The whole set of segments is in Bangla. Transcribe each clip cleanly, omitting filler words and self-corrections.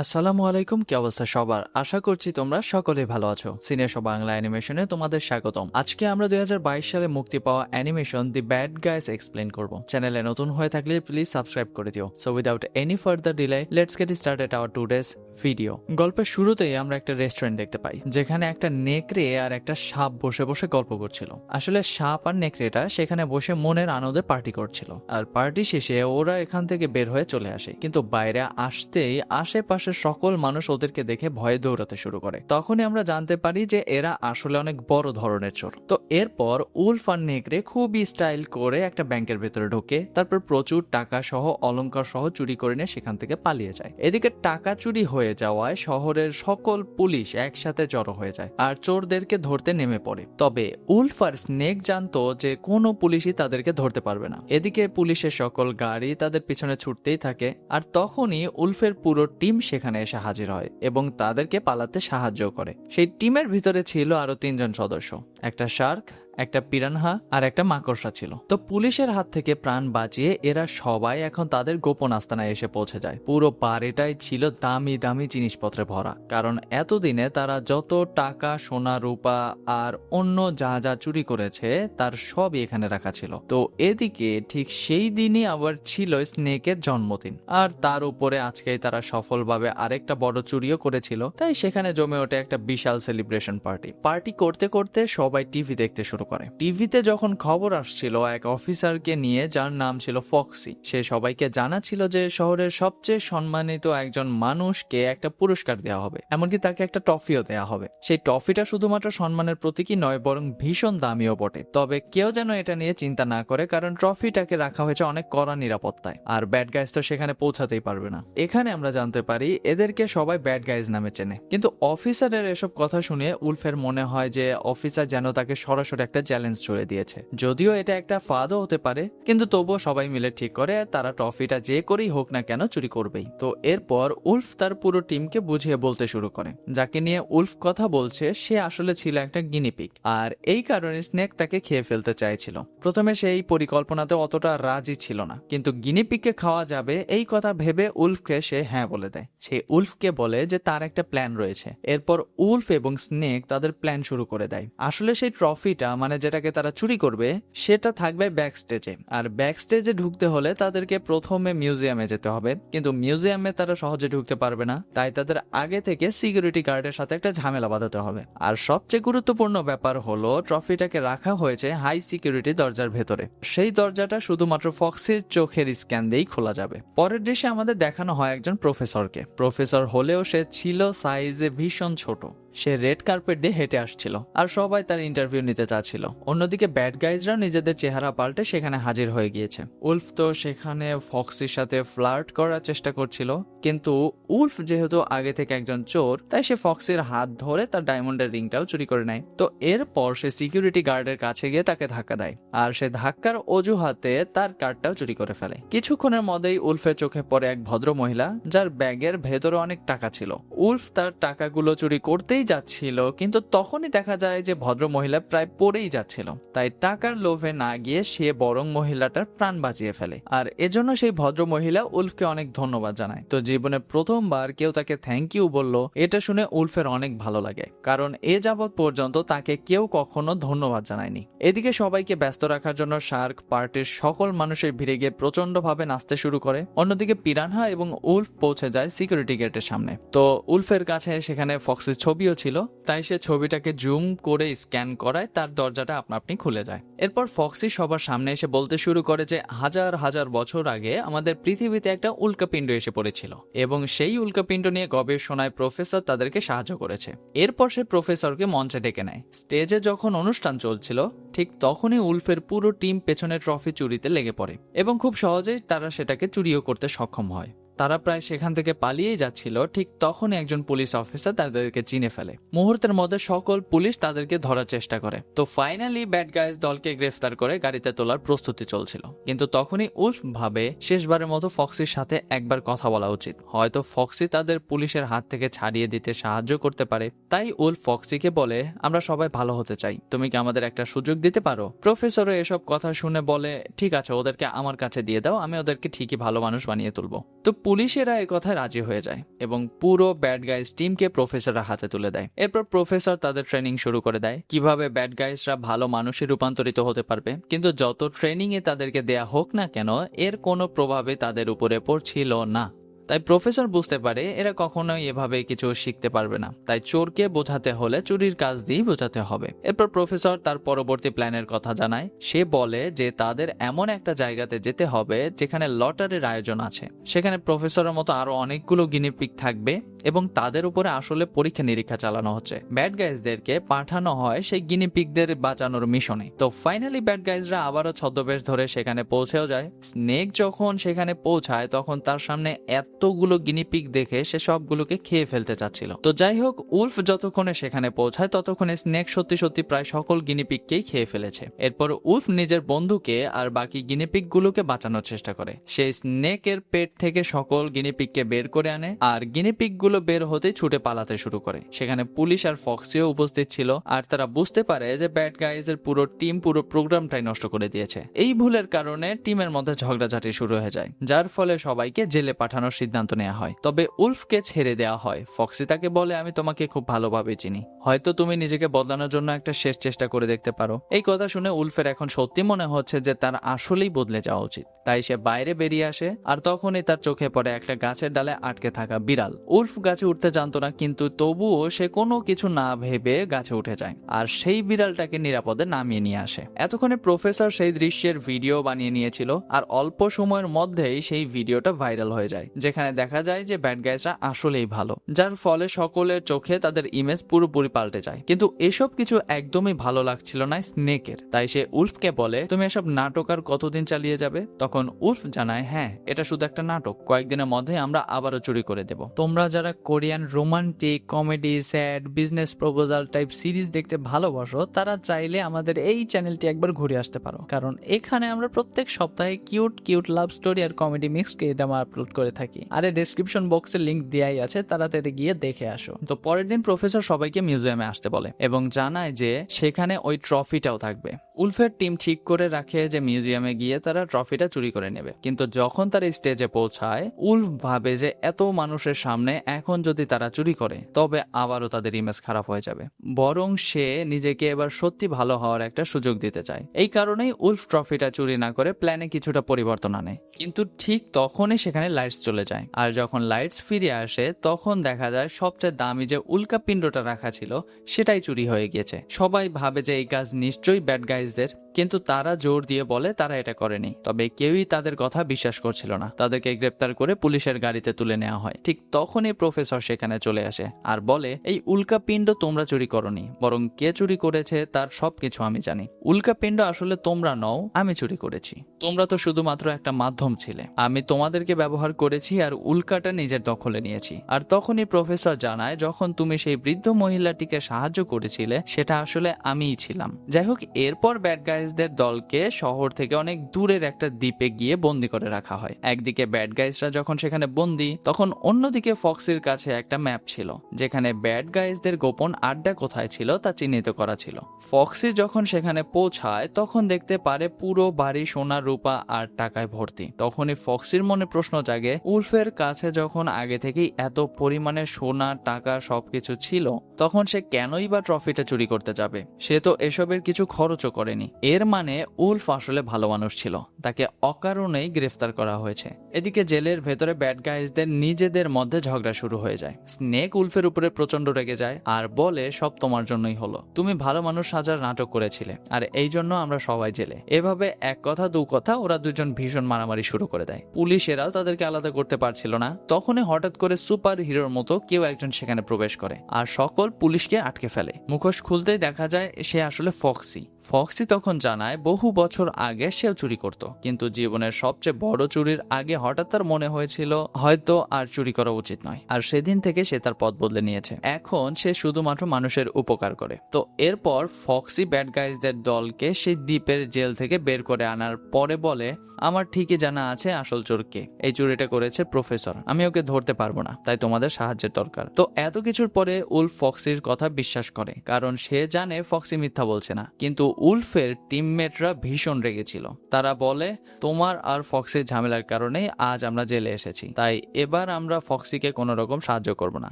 আসসালামু আলাইকুম, কি অবস্থা সবার? আশা করছি তোমরা সকলেই ভালো আছো। সিনিয়র শো বাংলা অ্যানিমেশনে তোমাদের স্বাগতম। আজকে আমরা 2022 সালে মুক্তি পাওয়া অ্যানিমেশন দি ব্যাড গাইস এক্সপ্লেন করব। চ্যানেলে নতুন হয়ে থাকলে প্লিজ সাবস্ক্রাইব করে দিও। So without any further delay let's get started our today's video. গল্পের শুরুতেই আমরা একটা রেস্টুরেন্ট দেখতে পাই, যেখানে একটা নেকড়ে আর একটা সাপ বসে বসে গল্প করছিল। আসলে সাপ আর নেকড়েটা সেখানে বসে মনের আনন্দে পার্টি করছিল, আর পার্টি শেষে ওরা এখান থেকে বের হয়ে চলে আসে। কিন্তু বাইরে আসতেই আশেপাশে সকল মানুষ ওদেরকে দেখে ভয়ে দৌড়াতে শুরু করে। তখনই আমরা জানতে পারি যে এরা আসলে অনেক বড় ধরনের চোর। তো এরপর উলফ আর নেকড়ে খুবই স্টাইল করে একটা ব্যাংকের ভেতরে ঢোকে, তারপর প্রচুর টাকা সহ অলংকার সহ চুরি করে নিয়ে সেখান থেকে পালিয়ে যায়। এদিকে টাকা চুরি হয়ে যাওয়ায় শহরের সকল পুলিশ একসাথে জড়ো হয়ে যায় আর চোরদেরকে ধরতে নেমে পড়ে। তবে উলফ আর স্নেক জানতো যে কোনো পুলিশই তাদেরকে ধরতে পারবে না। এদিকে পুলিশের সকল গাড়ি তাদের পিছনে ছুটতেই থাকে, আর তখনই উলফের পুরো টিম সেখানে এসে হাজির হয় এবং তাদেরকে পালাতে সাহায্য করে। সেই টিমের ভিতরে ছিল আরো 3জন সদস্য, একটা শার্ক, একটা পিরানহা আর একটা মাকড়সা ছিল। তো পুলিশের হাত থেকে প্রাণ বাঁচিয়ে এরা সবাই এখন তাদের গোপন আস্তানায় এসে পৌঁছে যায়। পুরো বাড়িটাই ছিল দামি দামি জিনিসপত্রে ভরা, কারণ এতদিনে তারা যত টাকা, সোনা, রূপা আর অন্য যা যা চুরি করেছে তার সবই এখানে রাখা ছিল। তো এদিকে ঠিক সেই দিনই আবার ছিল স্নেকের জন্মদিন, আর তার উপরে আজকেই তারা সফলভাবে আরেকটা বড় চুরিও করেছিল। তাই সেখানে জমে ওঠে একটা বিশাল সেলিব্রেশন পার্টি করতে করতে সবাই টিভি দেখতে শুরু করে। টিভিতে যখন খবর আসছিল এক অফিসারকে নিয়ে, যার নাম ছিল ফক্সি, সে সবাইকে জানাচ্ছিল যে শহরের সবচেয়ে সম্মানিত একজন মানুষকে একটা পুরস্কার দেওয়া হবে, এমনকি তাকে একটা ট্রফিও দেওয়া হবে। সেই ট্রফিটা শুধুমাত্র সম্মানের প্রতীকী নয়, বরং ভীষণ দামিও বটে। তবে কেউ যেন এটা নিয়ে চিন্তা না করে, কারণ ট্রফিটাকে রাখা হয়েছে অনেক কড়া নিরাপত্তায়, আর ব্যাড গাইজ তো সেখানে পৌঁছাতেই পারবে না। এখানে আমরা জানতে পারি এদেরকে সবাই ব্যাড গাইজ নামে চেনে। কিন্তু অফিসারের এসব কথা শুনে উলফের মনে হয় যে অফিসার যেন তাকে সরাসরি একটা চ্যালেঞ্জ ছুড়ে দিয়েছে। যদিও এটা একটা ফাঁদও হতে পারে, কিন্তু তবুও সবাই মিলে ঠিক করে তারা ট্রফিটা যে করেই হোক না কেন চুরি করবেই। তো এরপর উলফ তার পুরো টিমকে বুঝিয়ে বলতে শুরু করে যাকে নিয়ে উলফ কথা বলছে সে আসলে ছিল একটা গিনিপিগ, আর এই কারণে স্নেক তাকে খেয়ে ফেলতে চাইছিল। প্রথমে সেই পরিকল্পনাতে অতটা রাজি ছিল না, কিন্তু গিনিপিগকে খাওয়া যাবে এই কথা ভেবে উলফকে সে হ্যাঁ বলে দেয়। সে উলফকে বলে যে তার একটা প্ল্যান রয়েছে। এরপর উলফ এবং স্নেক তাদের প্ল্যান শুরু করে দেয়। আসলে সেই ট্রফিটা, মানে যেটাকে তারা চুরি করবে, সেটা থাকবে ব্যাক স্টেজে, আর ব্যাক স্টেজে ঢুকতে হলে তাদেরকে প্রথমে মিউজিয়ামে যেতে হবে। কিন্তু মিউজিয়ামে তারা সহজে ঢুকতে পারবে না, তাই তাদের আগে থেকে সিকিউরিটি গার্ডের সাথে একটা ঝামেলা বাঁধাতে হবে। আর সবচেয়ে গুরুত্বপূর্ণ ব্যাপার হলো ট্রফিটাকে রাখা হয়েছে হাই সিকিউরিটি দরজার ভেতরে। সেই দরজাটা শুধুমাত্র ফক্সির চোখের স্ক্যান দিয়েই খোলা যাবে। পরের দৃশ্যে আমাদের দেখানো হয় একজন প্রফেসরকে। প্রফেসর হলেও সে ছিল সাইজে ভীষণ ছোট। সে রেড কার্পেট দিয়ে হেঁটে আসছিল, আর সবাই তার ইন্টারভিউ নিতে চাচ্ছিল। অন্যদিকে ব্যাড গাইজরা নিজেদের চেহারা পাল্টে সেখানে হাজির হয়ে গিয়েছে। উলফ তো সেখানে ফক্সির সাথে ফ্লার্ট করার চেষ্টা করছিল, কিন্তু উলফ যেহেতু আগে থেকে একজন চোর, তাই সে ফক্সির হাত ধরে তার ডায়মন্ডের রিংটাও চুরি করে নেয়। তো এরপর সে সিকিউরিটি গার্ডের কাছে গিয়ে তাকে ধাক্কা দেয়, আর সে ধাক্কার অজুহাতে তার কার্ডটাও চুরি করে ফেলে। কিছুক্ষণের মধ্যেই উলফের চোখে পড়ে এক ভদ্র মহিলা, যার ব্যাগের ভেতরে অনেক টাকা ছিল। উলফ তার টাকাগুলো চুরি করতেই যাচ্ছিল, কিন্তু তখনই দেখা যায় যে ভদ্র মহিলা প্রায় পড়েই যাচ্ছিল। তাই টাকার লোভে না গিয়ে সে বরং মহিলাটার প্রাণ বাঁচিয়ে ফেলে, আর এজন্য সেই ভদ্র মহিলা উলফকে অনেক ধন্যবাদ জানায়। তো জীবনে প্রথমবার কেউ তাকে থ্যাংক ইউ বলল, এটা শুনে উলফের অনেক ভালো লাগে, কারণ এ যাবৎ পর্যন্ত তাকে কেউ কখনো ধন্যবাদ জানায়নি। এদিকে সবাইকে ব্যস্ত রাখার জন্য শার্ক পার্টির সকল মানুষের ভিড়ে গিয়ে প্রচন্ড ভাবে নাচতে শুরু করে। অন্যদিকে পিরানহা এবং উলফ পৌঁছে যায় সিকিউরিটি গেটের সামনে। তো উলফের কাছে সেখানে ফক্সির ছবিও ছিল, তাই সে ছবিটাকে জুম করে স্ক্যান করায় তার দরজাটা আপনি খুলে যায়। এরপর ফক্সি সবার সামনে এসে বলতে শুরু করে যে হাজার হাজার বছর আগে আমাদের পৃথিবীতে একটা উল্কাপিণ্ড এসে পড়েছিল, এবং সেই উল্কাপিণ্ড নিয়ে গবেষণায় প্রফেসর তাদেরকে সাহায্য করেছে। এরপর সে প্রফেসরকে মঞ্চে ডেকে নেয়। স্টেজে যখন অনুষ্ঠান চলছিল, ঠিক তখনই উলফের পুরো টিম পেছনে ট্রফি চুরিতে লেগে পড়ে, এবং খুব সহজেই তারা সেটাকে চুরিও করতে সক্ষম হয়। তারা প্রায় সেখান থেকে পালিয়েই যাচ্ছিল, ঠিক তখনই একজন পুলিশ অফিসার তাদেরকে চিনে ফেলে। মুহূর্তের মধ্যে সকল পুলিশ তাদেরকে ধরার চেষ্টা করে। তো ফাইনালি ব্যাড গাইজ দলকে গ্রেফতার করে গাড়িতে তোলার প্রস্তুতি চলছিল, কিন্তু তখনই উলফ ভাবে শেষবারের মতো ফক্সির সাথে একবার কথা বলা উচিত। হয়তো ফক্সি তাদের পুলিশের হাত থেকে ছাড়িয়ে দিতে সাহায্য করতে পারে। তাই উলফ ফক্সিকে বলে, আমরা সবাই ভালো হতে চাই, তুমি কি আমাদের একটা সুযোগ দিতে পারো? প্রফেসরও এসব কথা শুনে বলে, ঠিক আছে, ওদেরকে আমার কাছে দিয়ে দাও, আমি ওদেরকে ঠিকই ভালো মানুষ বানিয়ে তুলবো। তো পুলিশেরা এ কথায় রাজি হয়ে যায় এবং পুরো ব্যাড গাইজ টিমকে প্রফেসরের হাতে তুলে দেয়। এরপর প্রফেসর তাদের ট্রেনিং শুরু করে দেয় কিভাবে ব্যাড গাইজরা ভালো মানুষে রূপান্তরিত হতে পারবে। কিন্তু যত ট্রেনিং এ তাদেরকে দেয়া হোক না কেন, এর কোনো প্রভাবে তাদের উপরে পড়ছিল না। তাই প্রফেসর বুঝতে পারে এরা কখনোই এভাবে কিছু শিখতে পারবে না, তাই চোরকে বোঝাতে হলে চুরির কাজ দিয়েই বোঝাতে হবে। এরপর প্রফেসর তার পরবর্তী প্ল্যানের কথা জানায়। সে বলে যে তাদের এমন একটা জায়গাতে যেতে হবে যেখানে লটারির আয়োজন আছে। সেখানে প্রফেসরের মতো আরো অনেকগুলো গিনিপিগ থাকবে এবং তাদের উপরে আসলে পরীক্ষা নিরীক্ষা চালানো হচ্ছে। ব্যাড গাইজদেরকে পাঠানো হয় সেই গিনিপিগদের বাঁচানোর মিশনে। তো ফাইনালি ব্যাড গাইজরা আবারও ছদ্মবেশ ধরে সেখানে পৌঁছেও যায়। স্নেক যখন সেখানে পৌঁছায় তখন তার সামনে এতগুলো গিনিপিগ দেখে সে সবগুলোকে খেয়ে ফেলতে চাচ্ছিল। তো যাই হোক, উলফ যতক্ষণে সেখানে পৌঁছায় ততক্ষণে স্নেক সত্যি সত্যি প্রায় সকল গিনিপিগকেই খেয়ে ফেলেছে। এরপর উলফ নিজের বন্ধুকে আর বাকি গিনিপিগ গুলোকে বাঁচানোর চেষ্টা করে। সেই স্নেকের পেট থেকে সকল গিনিপিগকে বের করে আনে আর গিনিপিগ গুলো বের হতে ছুটে পালাতে শুরু করে। সেখানে পুলিশ আর ফক্সিও উপস্থিত ছিল আর তারা বুঝতে পারে যে ব্যাড গাইজের পুরো টিম পুরো প্রোগ্রামটাই নষ্ট করে দিয়েছে। এই ভুলের কারণে টিমের মধ্যে ঝগড়াঝাটি শুরু হয়ে যায়, যার ফলে সবাইকে জেলে পাঠানোর সিদ্ধান্ত নেওয়া হয়। তবে উলফকে ছেড়ে দেওয়া হয়। ফক্সি তাকে বলে, আমি তোমাকে খুব ভালোভাবে চিনি, হয়তো তুমি নিজেকে বদলানোর জন্য একটা শেষ চেষ্টা করে দেখতে পারো। এই কথা শুনে উলফের এখন সত্যি মনে হচ্ছে যে তার আসলেই বদলে যাওয়া উচিত। তাই সে বাইরে বেরিয়ে আসে আর তখনই তার চোখে পড়ে একটা গাছের ডালে আটকে থাকা বিড়াল। উলফ গাছে উঠতে জানতো না, কিন্তু তবুও সে কোনো কিছু না ভেবে গাছে উঠে যায় আর সেই বিড়ালটাকে নিরাপদে নামিয়ে নিয়ে আসে। এতক্ষণে প্রফেসর সেই দৃশ্যের ভিডিও বানিয়ে নিয়েছিল আর অল্প সময়ের মধ্যেই সেই ভিডিওটা ভাইরাল হয়ে যায়, যেখানে দেখা যায় যে ব্যাড গাইজরা আসলেই ভালো, যার ফলে সকলের চোখে তাদের ইমেজ পুরোপুরি পাল্টে যায়। কিন্তু এসব কিছু একদমই ভালো লাগছিল না স্নেকের। তাই সে উলফকে বলে, তুমি এসব নাটক আর কতদিন চালিয়ে যাবে? তখন উলফ জানায়, হ্যাঁ, এটা শুধু একটা নাটক, কয়েকদিনের মধ্যে আমরা আবারও চুরি করে দেব। তোমরা যারা Korean romantic comedy, sad, business proposal type series দেখতে ভালোবাসো তারা চাইলে আমাদের এই চ্যানেলটি একবার ঘুরে আসতে পারো, কারণ এখানে আমরা প্রত্যেক সপ্তাহে কিউট কিউট লাভ স্টোরি আর কমেডি মিক্স ক্রিয়েটাম আপলোড করে থাকি। আর ডেসক্রিপশন বক্সে লিংক দেয়াই আছে, তাড়াতাড়ি গিয়ে দেখে আসো। তো পরের দিন প্রফেসর সবাইকে মিউজিয়ামে আসতে বলে এবং জানায় যে সেখানে ওই ট্রফিটাও থাকবে। উলফের টিম ঠিক করে রাখে যে মিউজিয়ামে গিয়ে তারা ট্রফিটা চুরি করে নেবে। কিন্তু যখন তারা স্টেজে পৌঁছায়, উলফ ভাবে যে এত মানুষের সামনে এখন যদি তারা চুরি করে তবে আবারও তাদের ইমেজ খারাপ হয়ে যাবে, বরং সে নিজেকে এবার সত্যি ভালো হওয়ার একটা সুযোগ দিতে চায়। এই কারণেই উলফ ট্রফিটা চুরি না করে প্ল্যানে কিছুটা পরিবর্তন আনে। কিন্তু ঠিক তখনই সেখানে লাইটস চলে যায় আর যখন লাইটস ফিরে আসে তখন দেখা যায় সবচেয়ে দামি যে উল্কাপিণ্ডটা রাখা ছিল সেটাই চুরি হয়ে গিয়েছে। সবাই ভাবে যে এই কাজ নিশ্চয়ই ব্যাড গাইজদের, কিন্তু তারা জোর দিয়ে বলে তারা এটা করেনি। তবে কেউই তাদের কথা বিশ্বাস করছিল না। তাদেরকে গ্রেপ্তার করে পুলিশের গাড়িতে তুলে নেওয়া হয়। ঠিক তখনই প্রফেসর সেখানে চলে আসে আর বলে, এই উল্কাপিণ্ড তোমরা চুরি করনি, বরং কে চুরি করেছে তার সবকিছু আমি জানি। উল্কাপিণ্ড আসলে তোমরা নও, আমি চুরি করেছি। তোমরা তো শুধুমাত্র একটা মাধ্যম ছিলে, আমি তোমাদেরকে ব্যবহার করেছি আর উল্কাটা নিজের দখলে নিয়েছি। আর তখনই প্রফেসর জানায়, যখন তুমি সেই বৃদ্ধ মহিলাটিকে সাহায্য করেছিলে সেটা আসলে আমিই ছিলাম। যাই হোক, এরপর ব্যাড গাইজদের দলকে শহর থেকে অনেক দূরের একটা দ্বীপে গিয়ে বন্দি করে রাখা হয়। একদিকে ব্যাড গাইজরা যখন সেখানে বন্দি, তখন অন্যদিকে ফক্সির কাছে একটা ম্যাপ ছিল যেখানে ব্যাড গাইজদের গোপন আড্ডা কোথায় ছিল তা চিহ্নিত করা ছিল। ফক্সি যখন সেখানে পৌঁছায় তখন দেখতে পারে পুরো বাড়ি সোনা, রূপা আর টাকায় ভর্তি। তখনই ফক্সির মনে প্রশ্ন জাগে, উলফের কাছে যখন আগে থেকেই এত পরিমাণে সোনা, টাকা সবকিছু ছিল, তখন সে কেনই বা ট্রফিটা চুরি করতে যাবে? সে তো এসবের কিছু খরচও করেনি। এর মানে উলফ আসলে ভালো মানুষ ছিল, তাকে অকারণেই গ্রেফতার করা হয়েছে। এদিকে জেলের ভেতরে ব্যাড গাইজদের নিজেদের মধ্যে ঝগড়া শুরু হয়ে যায়। স্নেক উলফের উপরে প্রচন্ড রেগে যায় আর বলে, সব তোমার জন্যই হলো, তুমি ভালো মানুষ সাজার নাটক করেছিলে আর এই জন্য আমরা সবাই জেলে। এভাবে এক কথা দু কথা ওরা দুজন ভীষণ মারামারি শুরু করে দেয়। পুলিশেরাও তাদেরকে আলাদা করতে পারছিল না। তখনই হঠাৎ করে সুপার হিরোর মতো কেউ একজন সেখানে প্রবেশ করে আর সকল পুলিশকে আটকে ফেলে। মুখোশ খুলতেই দেখা যায় সে আসলে ফক্সি। ফক্সি তখন জানায় বহু বছর আগে সেও চুরি করত, কিন্তু জীবনের সবচেয়ে বড় চুরির আগে হঠাৎ তার মনে হয়েছিল হয়তো আর চুরি করা উচিত নয়। আর আর সেদিন থেকে সে তার পথ বদলে নিয়েছে। এখন সে শুধুমাত্র মানুষের উপকার করে। তো এরপর ফক্সি ব্যাড গাইজদের দলকে সেই দ্বীপের জেল থেকে বের করে আনার পরে বলে, আমার ঠিকই জানা আছে আসল চোর কে। এই চুরিটা করেছে প্রফেসর, আমি ওকে ধরতে পারবো না, তাই তোমাদের সাহায্যের দরকার। তো এত কিছুর পরে উলফ ফক্সির কথা বিশ্বাস করে, কারণ সে জানে ফক্সি মিথ্যা বলছে না। কিন্তু উলফের টিমমেটরা ভীষণ রেগেছিল। তারা বলে, তোমার আর ফক্সির ঝামেলার কারণে আজ আমরা জেলে এসেছি, তাই এবার আমরা ফক্সিকে কোনো রকম সাহায্য করব না।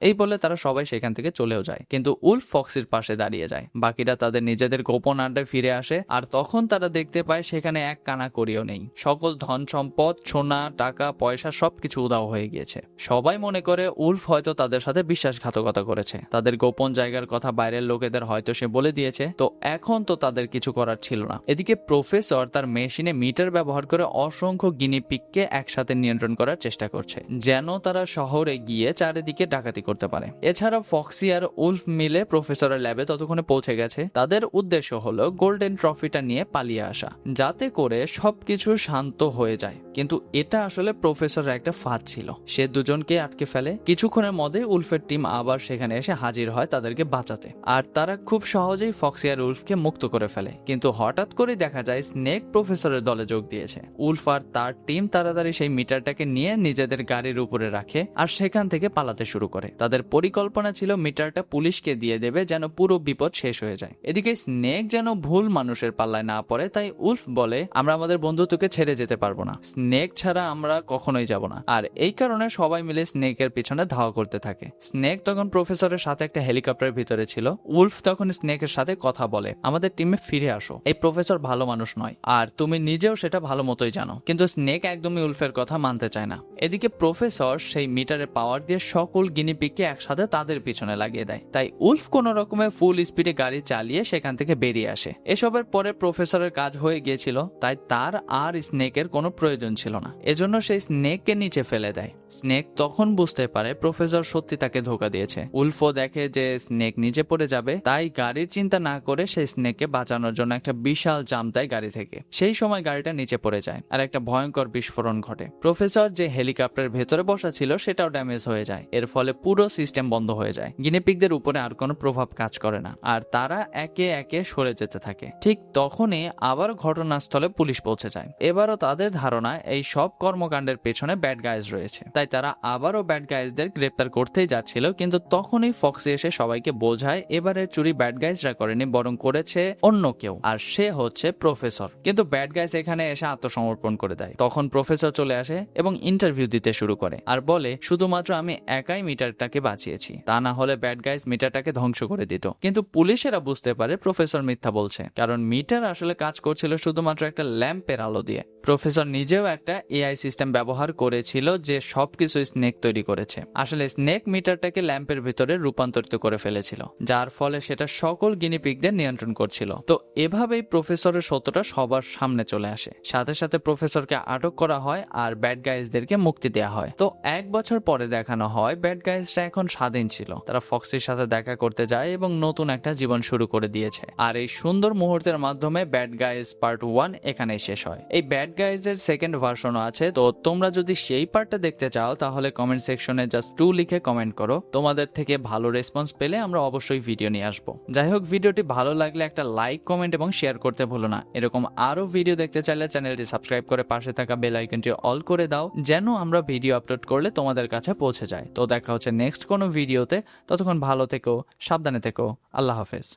এই বলে তারা সবাই সেখান থেকে চলেও যায়, কিন্তু উলফ ফক্সির পাশে দাঁড়িয়ে যায়। বাকিরা তাদের নিজেদের গোপন আড্ডায় ফিরে আসে, আর তখন তারা দেখতে পায় সেখানে এক কানা করিও নেই। সকল ধন সম্পদ, সোনা, টাকা পয়সা সবকিছু উধাও হয়ে গিয়েছে। সবাই মনে করে উলফ হয়তো তাদের সাথে বিশ্বাসঘাতকতা করেছে, তাদের গোপন জায়গার কথা বাইরের লোকেদের হয়তো সে বলে দিয়েছে। তো এখন তো তাদের কিছু করার ছিল না। এদিকে প্রফেসর তার মেশিনে মিটার ব্যবহার করে অসংখ্য গিনিপিগকে একসাথে নিয়ন্ত্রণ করার চেষ্টা করছে, যেন তারা শহরে গিয়ে চারিদিকে ডাকাতি করতে পারে। এছাড়া ফক্সি আর উলফ মিলে প্রফেসরের ল্যাবে ততক্ষণে পৌঁছে গেছে। তাদের উদ্দেশ্য হলো গোল্ডেন ট্রফিটা নিয়ে পালিয়ে আসা, যাতে করে সবকিছু শান্ত হয়ে যায়। কিন্তু এটা আসলে প্রফেসরের একটা ফাঁদ ছিল। সে দুজনকে আটকে ফেলে। কিছুক্ষণের মধ্যে উলফের টিম আবার সেখানে এসে হাজির হয় তাদেরকে বাঁচাতে, আর তারা খুব সহজেই ফক্সি আর উলফকে মুক্ত করে ফেলে। কিন্তু হঠাৎ করে দেখা যায় স্নেক প্রফেসরের দলে যোগ দিয়েছে। উলফ আর তার টিম তাড়াতাড়ি সেই মিটারটাকে নিয়ে নিজেদের গাড়ির উপরে রাখে আর সেখান থেকে পালাতে শুরু করে। তাদের পরিকল্পনা ছিল মিটারটা পুলিশকে দিয়ে দেবে, যেন পুরো বিপদ শেষ হয়ে যায়। এদিকে স্নেক যেন ভুল মানুষের পাল্লায় না পড়ে, তাই উলফ বলে, আমরা আমাদের বন্ধুত্বকে ছেড়ে যেতে পারবো না, স্নেক ছাড়া আমরা কখনোই যাব না। আর এই কারণে সবাই মিলে স্নেকের পিছনে ধাওয়া করতে থাকে। স্নেক তখন প্রফেসরের সাথে একটা হেলিকপ্টারের ভিতরে ছিল। উলফ তখন স্নেকের সাথে কথা বলে, আমাদের টিমে ফিরে আসো, এই প্রফেসর ভালো মানুষ নয়, আর তুমি নিজেও সেটা ভালো মতোই জানো। কিন্তু স্নেক একদমই উলফের কথা মানতে চায় না। এদিকে প্রফেসর সেই মিটারে পাওয়ার দিয়ে সকল গিনিপিগকে একসাথে তাদের পিছনে লাগিয়ে দেয়। তাই উলফ কোন রকমের ফুল স্পিডে গাড়ি চালিয়ে সেখান থেকে বেরিয়ে আসে। এসবের পরে প্রফেসরের কাজ হয়ে গিয়েছিল, তাই তার আর স্নেকের কোনো প্রয়োজন ছিল না। এজন্য সেই স্নেককে নিচে ফেলে দেয়। স্নেক তখন বুঝতে পারে প্রফেসর সত্যি তাকে ধোকা দিয়েছে। উলফও দেখে যে স্নেক নিচে পড়ে যাবে, তাই গাড়ির চিন্তা না করে সেই স্নেককে বাঁচানোর জন্য একটা বিশাল জাম্প দেয় গাড়ি থেকে। সেই সময় গাড়িটা নিচে পড়ে যায় আর একটা ভয়ঙ্কর বিস্ফোরণ ঘটে। প্রফেসর যে হেলিকপ্টারের ভেতরে বসা ছিল সেটাও ড্যামেজ হয়ে যায়। এর ফলে পুরো সিস্টেম বন্ধ হয়ে যায়। গিনিপিগদের উপরে আর কোনো প্রভাব কাজ করে না, আর তারা একে একে সরে যেতে থাকে। ঠিক তখনই আবার ঘটনাস্থলে পুলিশ পৌঁছে যায়। এবারও তাদের ধারণা এই সব কর্মকাণ্ডের পেছনে ব্যাড গাইজ রয়েছে, তাই তারা আবারও ব্যাড গাইজদের গ্রেপ্তার করতেই যাচ্ছিল। কিন্তু তখনই ফক্সি এসে সবাইকে বোঝায় এবারে চুরি ব্যাড গাইজরা করেনি, বরং করেছে অন্য কেউ, আর সে হচ্ছে প্রফেসর। কিন্তু ব্যাড গাইজ এখানে এসে আত্মসমর্পণ করে দেয়। তখন প্রফেসর চলে আসে এবং ইন্টারভিউ দিতে শুরু করে আর বলে, শুধুমাত্র আমি একাই মিটারটাকে বাঁচিয়েছি, তা না হলে ব্যাড গাইজ মিটারটাকে ধ্বংস করে দিত। কিন্তু পুলিশেরা বুঝতে পারে প্রফেসর মিথ্যা বলছে, কারণ মিটার আসলে কাজ করছিল শুধুমাত্র একটা ল্যাম্পের আলো দিয়ে। প্রফেসর নিজেও একটা এআই সিস্টেম ব্যবহার করেছিল যে সবকিছু স্নেক তৈরি করেছে। আসলে স্নেক মিটারটাকে ল্যাম্পের ভিতরে রূপান্তরিত করে ফেলেছিল, যার ফলে সেটা সকল গিনিপিগদের নিয়ন্ত্রণ করছিল। তো এভাবেই প্রফেসরের সত্যটা সবার সামনে চলে আসে। সাথে সাথে প্রফেসরকে আটক করা হয় আর ব্যাড গাইজদেরকে মুক্তি দেওয়া হয়। তো 1 বছর পরে দেখানো হয় ব্যাড গাইজরা এখন স্বাধীন ছিল। তারা ফক্সির সাথে দেখা করতে যায় এবং নতুন একটা জীবন শুরু করে দিয়েছে। আর এই সুন্দর মুহূর্তের মাধ্যমে ব্যাড গাইজ পার্ট 1 এখানেই শেষ হয়। এই ব্যাড গাইজের সেকেন্ড ভার্সনও আছে, তো তোমরা যদি সেই পার্টটা দেখতে চাও তাহলে কমেন্ট সেকশনে জাস্ট 2 লিখে কমেন্ট করো। তোমাদের থেকে ভালো রেসপন্স পেলে আমরা অবশ্যই ভিডিও নিয়ে আসবো। যাই হোক, ভিডিওটি ভালো লাগলে একটা লাইক, কমেন্ট এবং শেয়ার করতে ভুলো না। এরকম আরো ভিডিও দেখতে চাইলে চ্যানেলটি সাবস্ক্রাইব করে পাশে থাকা বেল আইকনটি অল করে দাও, যেন আমরা ভিডিও আপলোড করলে তোমাদের কাছে পৌঁছে যায়। তো দেখা হচ্ছে নেক্সট কোনো ভিডিওতে। ততক্ষণ ভালো থেকো, সাবধানে থেকো। আল্লাহ হাফেজ।